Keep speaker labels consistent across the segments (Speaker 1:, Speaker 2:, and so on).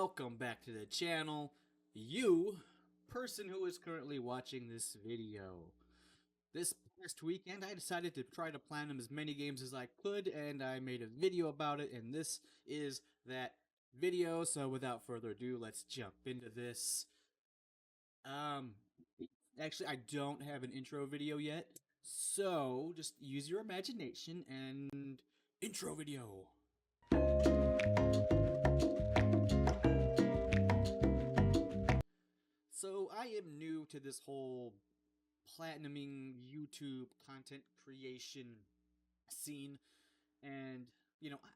Speaker 1: welcome back to the channel, you person who is currently watching this video. This past weekend, I decided to try to platinum as many games as I could, and I made a video about it, and this is that video. So without further ado, let's jump into this. Um, Actually, I don't have an intro video yet, so just use your imagination and intro video. So I am new to this whole platinuming YouTube content creation scene, and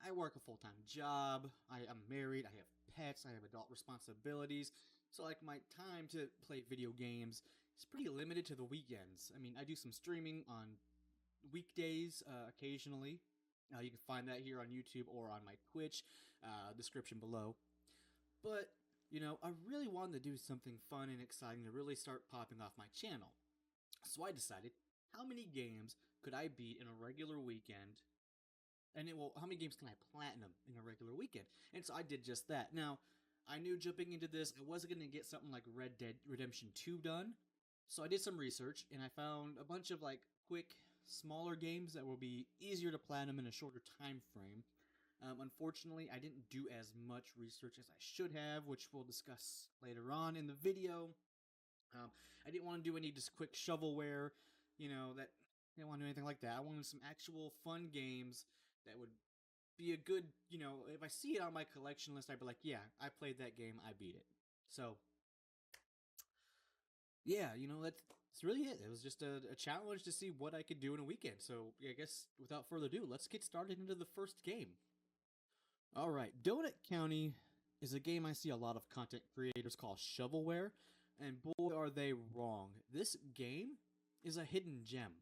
Speaker 1: I work a full-time job. I'm married. I have pets. I have adult responsibilities. So like my time to play video games is pretty limited to the weekends. I mean, I do some streaming on weekdays occasionally. You can find that here on YouTube or on my Twitch, description below. But I really wanted to do something fun and exciting to really start popping off my channel. So I decided, how many games could I beat in a regular weekend? How many games can I platinum in a regular weekend? And so I did just that. Now, I knew jumping into this, I wasn't going to get something like Red Dead Redemption 2 done. So I did some research, and I found a bunch of quick, smaller games that will be easier to platinum in a shorter time frame. Unfortunately, I didn't do as much research as I should have, which we'll discuss later on in the video. I didn't want to do any just quick shovelware, that I didn't want to do anything like that. I wanted some actual fun games that would be a good, if I see it on my collection list, I'd be like, yeah, I played that game, I beat it. So, yeah, that's really it. It was just a challenge to see what I could do in a weekend. So, I guess without further ado, let's get started into the first game. Alright, Donut County is a game I see a lot of content creators call shovelware, and boy are they wrong. This game is a hidden gem.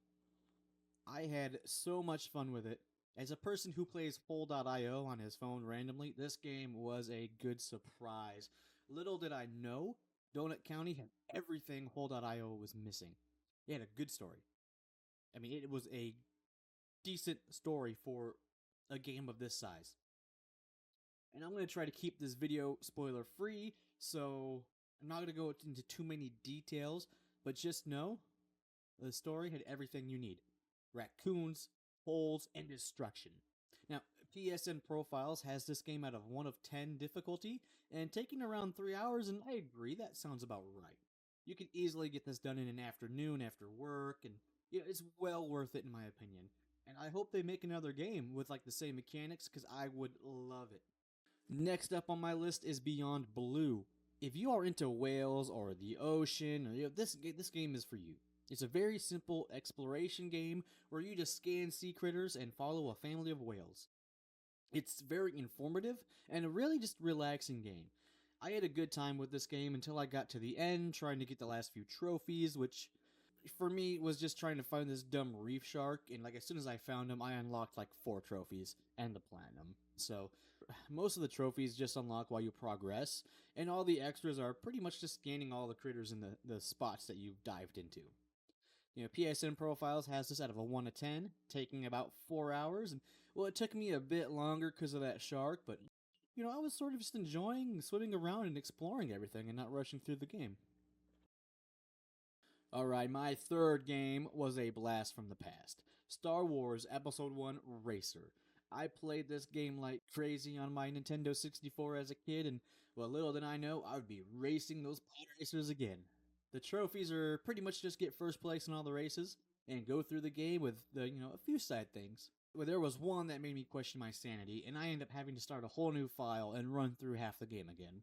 Speaker 1: I had so much fun with it. As a person who plays Hole.io on his phone randomly, this game was a good surprise. Little did I know, Donut County had everything Hole.io was missing. It had a good story. I mean, it was a decent story for a game of this size. And I'm going to try to keep this video spoiler free, so I'm not going to go into too many details, but just know the story had everything you need. Raccoons, holes, and destruction. Now, PSN Profiles has this game out of 1 of 10 difficulty, and taking around 3 hours, and I agree, that sounds about right. You can easily get this done in an afternoon after work, and it's well worth it in my opinion. And I hope they make another game with the same mechanics, because I would love it. Next up on my list is Beyond Blue. If you are into whales or the ocean, or this game is for you. It's a very simple exploration game where you just scan sea critters and follow a family of whales. It's very informative and a really just relaxing game. I had a good time with this game until I got to the end trying to get the last few trophies, which for me was just trying to find this dumb reef shark, and as soon as I found him, I unlocked 4 trophies and the platinum. So most of the trophies just unlock while you progress, and all the extras are pretty much just scanning all the critters in the spots that you've dived into. PSN Profiles has this out of a 1 to 10, taking about 4 hours, and well, it took me a bit longer because of that shark, but I was sort of just enjoying swimming around and exploring everything and not rushing through the game. Alright, my third game was a blast from the past. Star Wars Episode 1 Racer. I played this game like crazy on my Nintendo 64 as a kid, and well, little did I know, I would be racing those pod racers again. The trophies are pretty much just get first place in all the races, and go through the game with a few side things. Well, there was one that made me question my sanity, and I ended up having to start a whole new file and run through half the game again.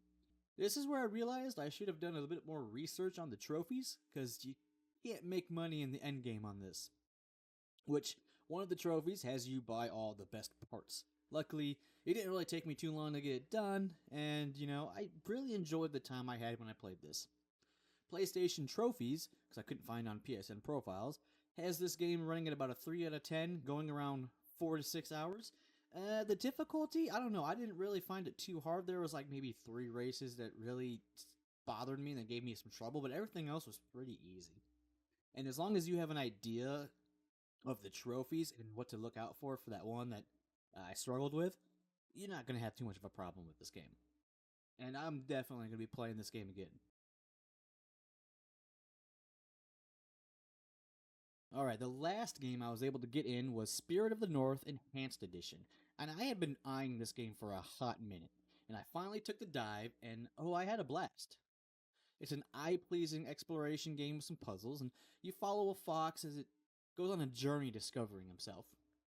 Speaker 1: This is where I realized I should have done a bit more research on the trophies, because you can't make money in the endgame on this. Which, one of the trophies has you buy all the best parts. Luckily, it didn't really take me too long to get it done, and I really enjoyed the time I had when I played this. PlayStation Trophies, because I couldn't find on PSN Profiles, has this game running at about a 3 out of 10, going around 4 to 6 hours. The difficulty, I don't know, I didn't really find it too hard. There was maybe 3 races that really bothered me and that gave me some trouble, but everything else was pretty easy. And as long as you have an idea of the trophies and what to look out for that one that I struggled with, you're not going to have too much of a problem with this game. and I'm definitely going to be playing this game again. All right, the last game I was able to get in was Spirit of the North Enhanced Edition, and I had been eyeing this game for a hot minute, and I finally took the dive, and oh, I had a blast. It's an eye pleasing exploration game with some puzzles, and you follow a fox as it goes on a journey discovering himself.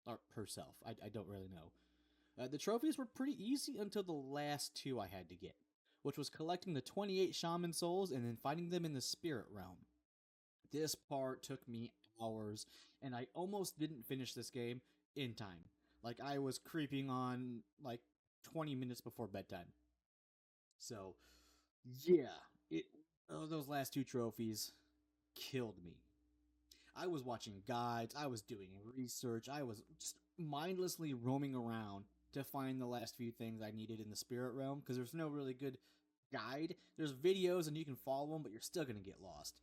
Speaker 1: Or herself, I don't really know. The trophies were pretty easy until the last two I had to get, which was collecting the 28 shaman souls and then finding them in the spirit realm. This part took me hours, and I almost didn't finish this game in time. Like, I was creeping on, like, 20 minutes before bedtime. So, yeah, it those last two trophies killed me. I was watching guides, I was doing research, I was just mindlessly roaming around to find the last few things I needed in the spirit realm because there's no really good guide. There's videos and you can follow them, but you're still gonna get lost.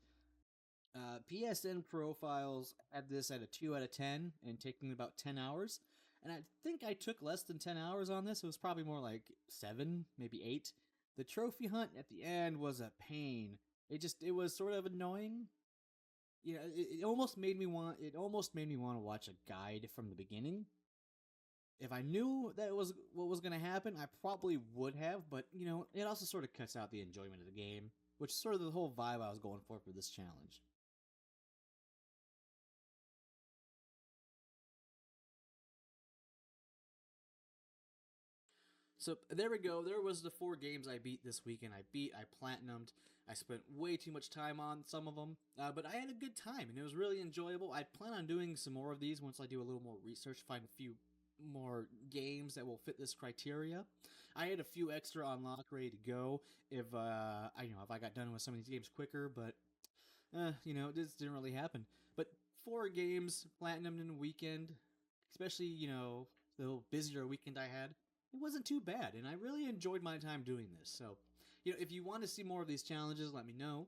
Speaker 1: PSN profiles had this at a 2 out of 10 and taking about 10 hours. And I think I took less than 10 hours on this. It was probably more like 7, maybe 8. The trophy hunt at the end was a pain. It was sort of annoying. You know, it almost made me want to watch a guide from the beginning. If I knew that was what was going to happen, I probably would have, but you know, it also sort of cuts out the enjoyment of the game, which is sort of the whole vibe I was going for this challenge. So there we go. There was the 4 games I beat this weekend. I platinumed. I spent way too much time on some of them, but I had a good time and it was really enjoyable. I plan on doing some more of these once I do a little more research, find a few more games that will fit this criteria. I had a few extra unlocked ready to go if if I got done with some of these games quicker, but this didn't really happen. But 4 games platinum in a weekend, especially the little busier weekend I had, it wasn't too bad, and I really enjoyed my time doing this. So, if you want to see more of these challenges, let me know.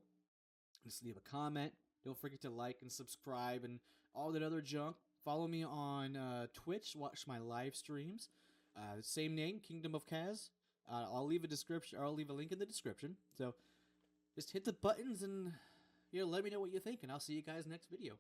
Speaker 1: Just leave a comment. Don't forget to like and subscribe and all that other junk. Follow me on Twitch. Watch my live streams. Same name, Kingdom of Kaz. I'll leave a description. Or I'll leave a link in the description. So just hit the buttons and let me know what you think, and I'll see you guys next video.